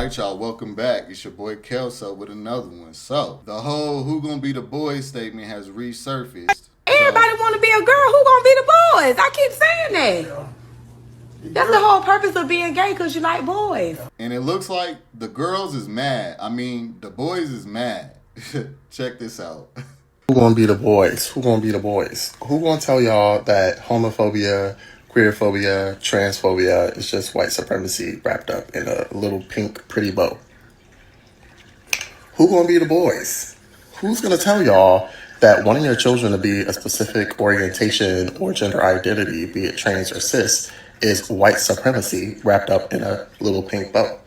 right, y'all, welcome back. It's your boy Kelso with another one. So, the whole who gonna be the boys statement has resurfaced. Everybody want to be a girl. Who gonna be the boys? I keep saying that. That's the whole purpose of being gay, because you like boys. And it looks like the girls is mad. I mean, the boys is mad. Check this out. Who gonna be the boys? Who gonna be the boys? Who gonna tell y'all that homophobia, queerphobia, transphobia is just white supremacy wrapped up in a little pink pretty bow? Who gonna be the boys? Who's gonna tell y'all that wanting your children to be a specific orientation or gender identity, be it trans or cis, is white supremacy wrapped up in a little pink bow?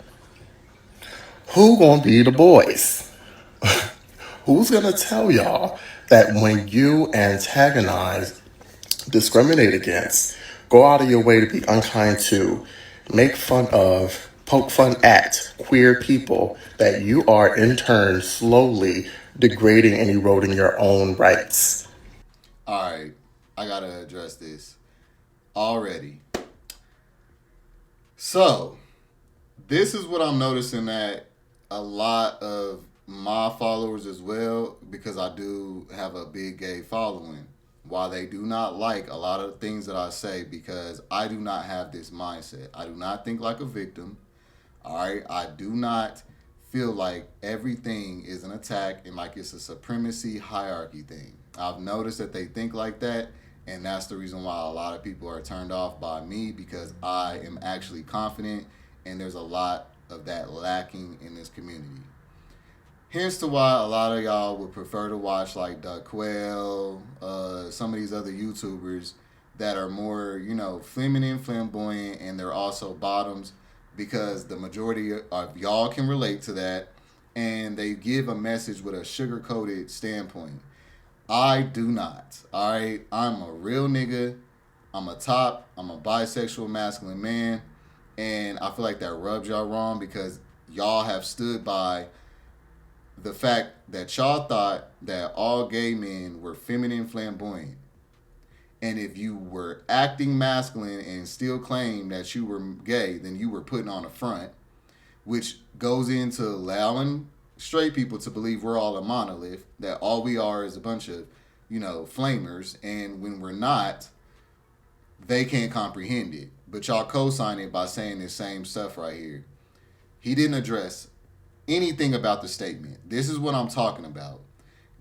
Who gonna be the boys? Who's gonna tell y'all that when you antagonize, discriminate against, go out of your way to be unkind to, make fun of, poke fun at queer people, that you are in turn slowly degrading and eroding your own rights? All right, I gotta address this already. So, this is what I'm noticing that a lot of my followers as well, because I do have a big gay following, while they do not like a lot of things that I say, because I do not have this mindset. I do not think like a victim. All right, I do not feel like everything is an attack and like it's a supremacy hierarchy thing. I've noticed that they think like that, and that's the reason why a lot of people are turned off by me, because I am actually confident, and there's a lot of that lacking in this community. Hence to why a lot of y'all would prefer to watch like Duck Quail, some of these other YouTubers that are more, feminine, flamboyant, and they're also bottoms, because the majority of y'all can relate to that, and they give a message with a sugar-coated standpoint. I do not. All right, I'm a real nigga. I'm a bisexual masculine man, and I feel like that rubs y'all wrong, because y'all have stood by the fact that y'all thought that all gay men were feminine, flamboyant. And if you were acting masculine and still claim that you were gay, then you were putting on a front, which goes into allowing straight people to believe we're all a monolith, that all we are is a bunch of, flamers. And when we're not, they can't comprehend it. But y'all co-sign it by saying this same stuff right here. He didn't address anything about the statement. This is what I'm talking about.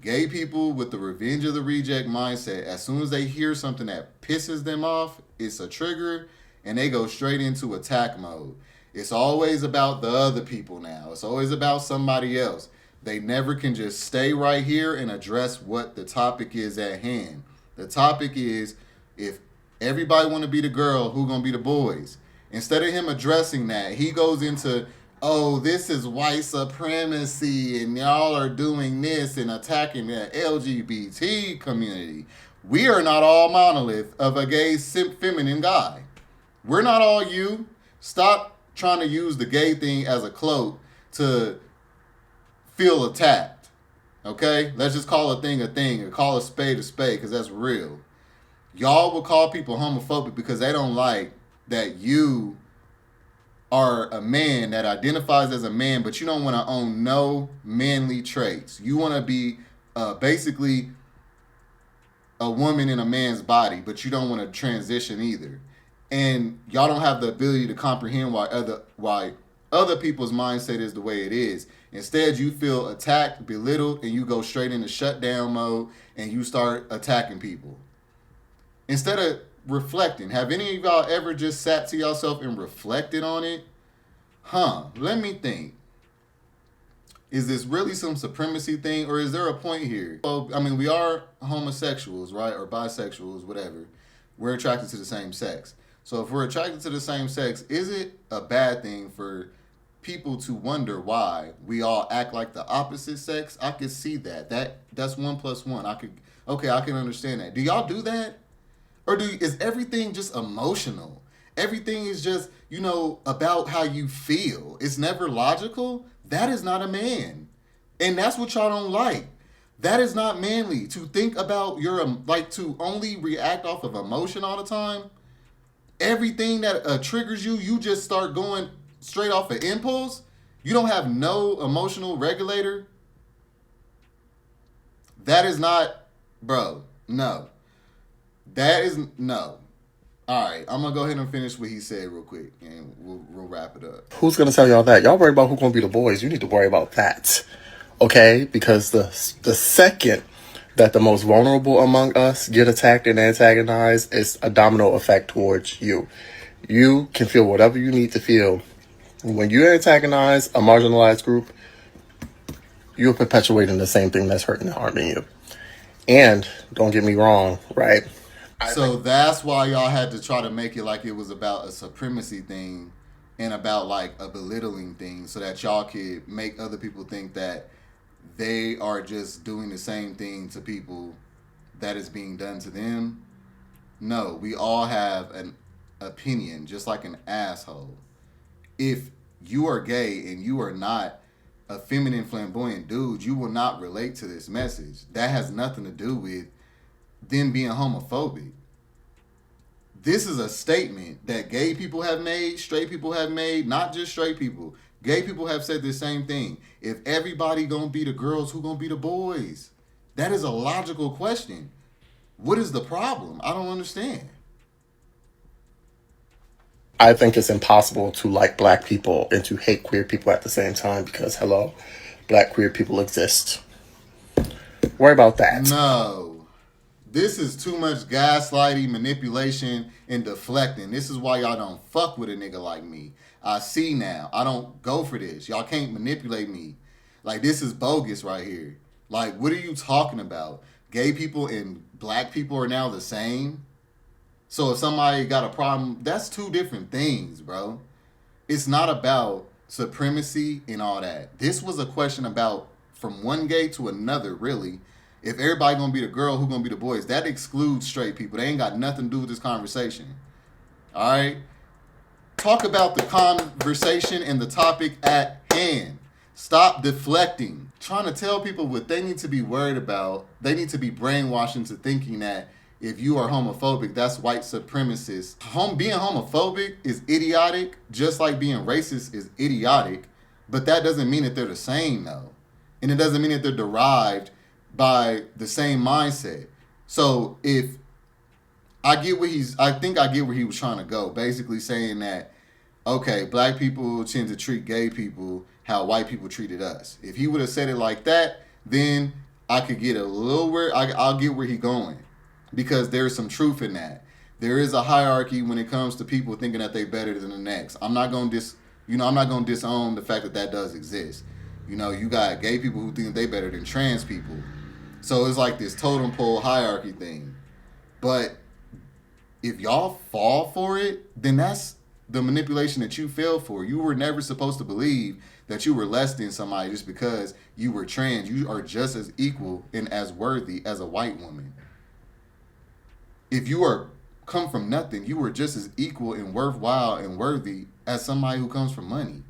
Gay people with the revenge of the reject mindset, as soon as they hear something that pisses them off, it's a trigger, and they go straight into attack mode. It's always about the other people now. It's always about somebody else. They never can just stay right here and address what the topic is at hand. The topic is, if everybody want to be the girl, who gonna be the boys? Instead of him addressing that, he goes into, oh, this is white supremacy and y'all are doing this and attacking the LGBT community. We are not all monolith of a gay, feminine guy. We're not all you. Stop trying to use the gay thing as a cloak to feel attacked. Okay? Let's just call a thing and call a spade, because that's real. Y'all will call people homophobic because they don't like that you are a man that identifies as a man, but you don't want to own no manly traits. You want to be basically a woman in a man's body, but you don't want to transition either. And y'all don't have the ability to comprehend why other people's mindset is the way it is. Instead, you feel attacked, belittled, and you go straight into shutdown mode and you start attacking people. Instead of reflecting, have any of y'all ever just sat to yourself and reflected on it? Let me think. Is this really some supremacy thing, or is there a point here? Well, I mean, we are homosexuals, right? Or bisexuals, whatever. We're attracted to the same sex. So if we're attracted to the same sex, is it a bad thing for people to wonder why we all act like the opposite sex? I could see that. That's 1 + 1. I can understand that. Do y'all do that? Or is everything just emotional? Everything is just, about how you feel. It's never logical. That is not a man. And that's what y'all don't like. That is not manly. To think about to only react off of emotion all the time. Everything that triggers you, you just start going straight off of impulse. You don't have no emotional regulator? That is not, bro, no. That is, no. All right, I'm going to go ahead and finish what he said real quick, and we'll wrap it up. Who's going to tell y'all that? Y'all worry about who's going to be the boys. You need to worry about that. Okay? Because the second that the most vulnerable among us get attacked and antagonized, it's a domino effect towards you. You can feel whatever you need to feel. When you antagonize a marginalized group, you're perpetuating the same thing that's hurting and harming you. And don't get me wrong, right? So that's why y'all had to try to make it like it was about a supremacy thing and about like a belittling thing so that y'all could make other people think that they are just doing the same thing to people that is being done to them. No, we all have an opinion, just like an asshole. If you are gay and you are not a feminine, flamboyant dude, you will not relate to this message. That has nothing to do with them being homophobic. This is a statement that gay people have made, straight people have made, not just straight people. Gay people have said the same thing. If everybody gonna be the girls, who gonna be the boys? That is a logical question. What is the problem? I don't understand. I think it's impossible to like black people and to hate queer people at the same time because, hello, black queer people exist. Worry about that. No. This is too much gaslighting, manipulation, and deflecting. This is why y'all don't fuck with a nigga like me. I see now. I don't go for this. Y'all can't manipulate me. Like, this is bogus right here. Like, what are you talking about? Gay people and black people are now the same? So if somebody got a problem, that's two different things, bro. It's not about supremacy and all that. This was a question about from one gay to another, really. If everybody gonna be the girl, who gonna be the boys? That excludes straight people. They ain't got nothing to do with this conversation. All right? Talk about the conversation and the topic at hand. Stop deflecting. Trying to tell people what they need to be worried about. They need to be brainwashed into thinking that if you are homophobic, that's white supremacist. Being homophobic is idiotic, just like being racist is idiotic. But that doesn't mean that they're the same, though. And it doesn't mean that they're derived by the same mindset. So if I think I get where he was trying to go. Basically saying that, okay, black people tend to treat gay people how white people treated us. If he would have said it like that, then I could get a little where I'll get where he's going. Because there's some truth in that. There is a hierarchy when it comes to people thinking that they're better than the next. I'm not gonna disown the fact that that does exist. You got gay people who think they better than trans people. So it's like this totem pole hierarchy thing. But if y'all fall for it, then that's the manipulation that you fell for. You were never supposed to believe that you were less than somebody just because you were trans. You are just as equal and as worthy as a white woman. If you come from nothing, you were just as equal and worthwhile and worthy as somebody who comes from money.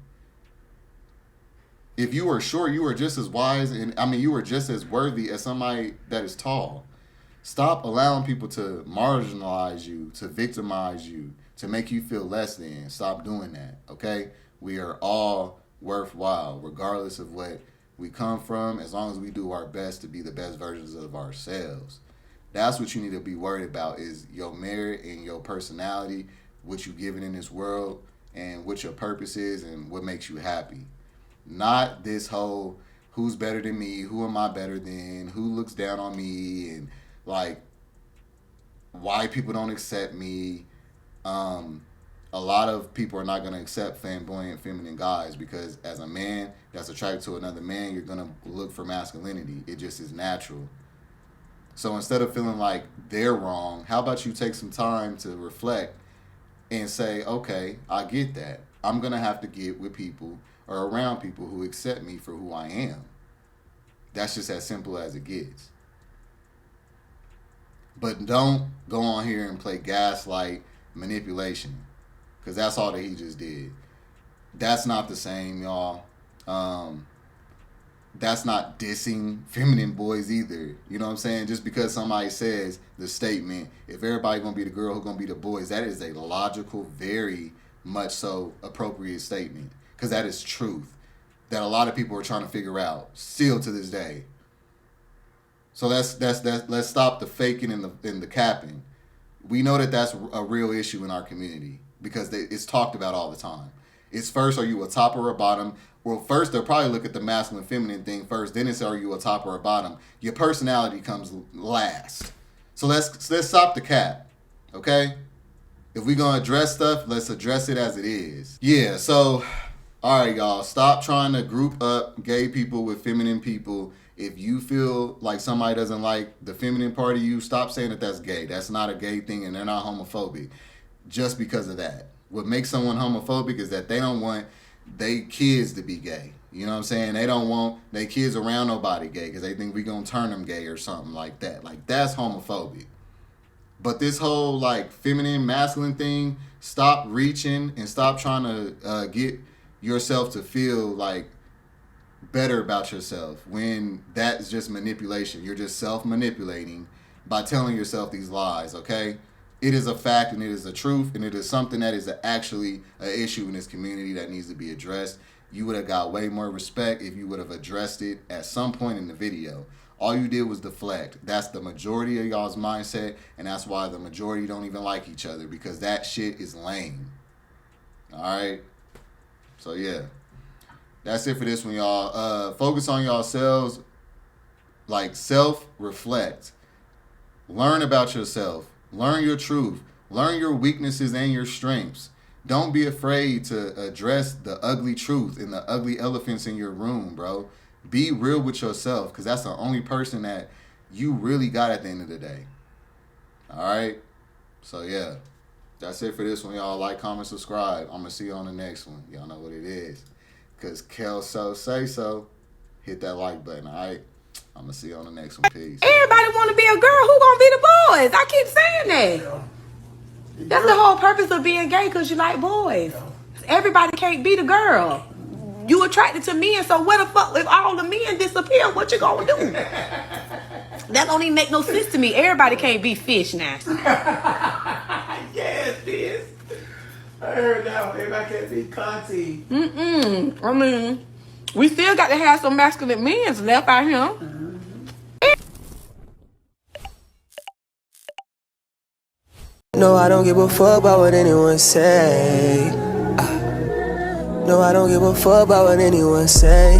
If you were short, you were just as wise you were just as worthy as somebody that is tall. Stop allowing people to marginalize you, to victimize you, to make you feel less than. Stop doing that, okay? We are all worthwhile, regardless of what we come from, as long as we do our best to be the best versions of ourselves. That's what you need to be worried about, is your merit and your personality, what you giving in this world, and what your purpose is and what makes you happy. Not this whole who's better than me, who am I better than, who looks down on me, and like why people don't accept me. A lot of people are not going to accept flamboyant feminine guys because as a man that's attracted to another man, you're going to look for masculinity. It just is natural. So instead of feeling like they're wrong, how about you take some time to reflect and say, okay, I get that. I'm going to have to get with people or around people who accept me for who I am. That's just as simple as it gets. But don't go on here and play gaslight manipulation, because that's all that he just did. That's not the same, y'all. That's not dissing feminine boys either. You know what I'm saying? Just because somebody says the statement, if everybody gonna be the girl, who gonna be the boys, that is a logical, very much so appropriate statement, because that is truth. that a lot of people are trying to figure out still to this day. So let's stop the faking and the capping. We know that that's a real issue in our community because it's talked about all the time. It's first, are you a top or a bottom? Well, first they'll probably look at the masculine feminine thing first. Then it's, are you a top or a bottom? Your personality comes last. So let's stop the cap, okay? If we're gonna address stuff, let's address it as it is. Yeah. So, all right, y'all. Stop trying to group up gay people with feminine people. If you feel like somebody doesn't like the feminine part of you, stop saying that that's gay. That's not a gay thing, and they're not homophobic just because of that. What makes someone homophobic is that they don't want their kids to be gay. You know what I'm saying? They don't want their kids around nobody gay because they think we gonna turn them gay or something like that. Like, that's homophobic. But this whole like feminine, masculine thing, stop reaching and stop trying to get yourself to feel like better about yourself when that's just manipulation. You're just self-manipulating by telling yourself these lies, okay? It is a fact and it is a truth and it is something that is actually an issue in this community that needs to be addressed. You would have got way more respect if you would have addressed it at some point in the video. All you did was deflect. That's the majority of y'all's mindset, and that's why the majority don't even like each other, because that shit is lame. All right? So, yeah. That's it for this one, y'all. Focus on yourselves. Like, self-reflect. Learn about yourself. Learn your truth. Learn your weaknesses and your strengths. Don't be afraid to address the ugly truth and the ugly elephants in your room, bro. Be real with yourself, because that's the only person that you really got at the end of the day. All right? So, yeah. That's it for this one, y'all. Like, comment, subscribe. I'm going to see you on the next one. Y'all know what it is. Because Kel so say so. Hit that like button, all right? I'm going to see you on the next one. Peace. Everybody want to be a girl. Who going to be the boys? I keep saying that. That's the whole purpose of being gay, because you like boys. Everybody can't be the girl. You attracted to men, so what the fuck, if all the men disappear, what you gonna do? That don't even make no sense to me. Everybody can't be fish now. Yes, sis. I heard that one. Everybody can't be Conti. I mean, we still got to have some masculine men left out here. No, I don't give a fuck about what anyone say. No, I don't give a fuck about what anyone say.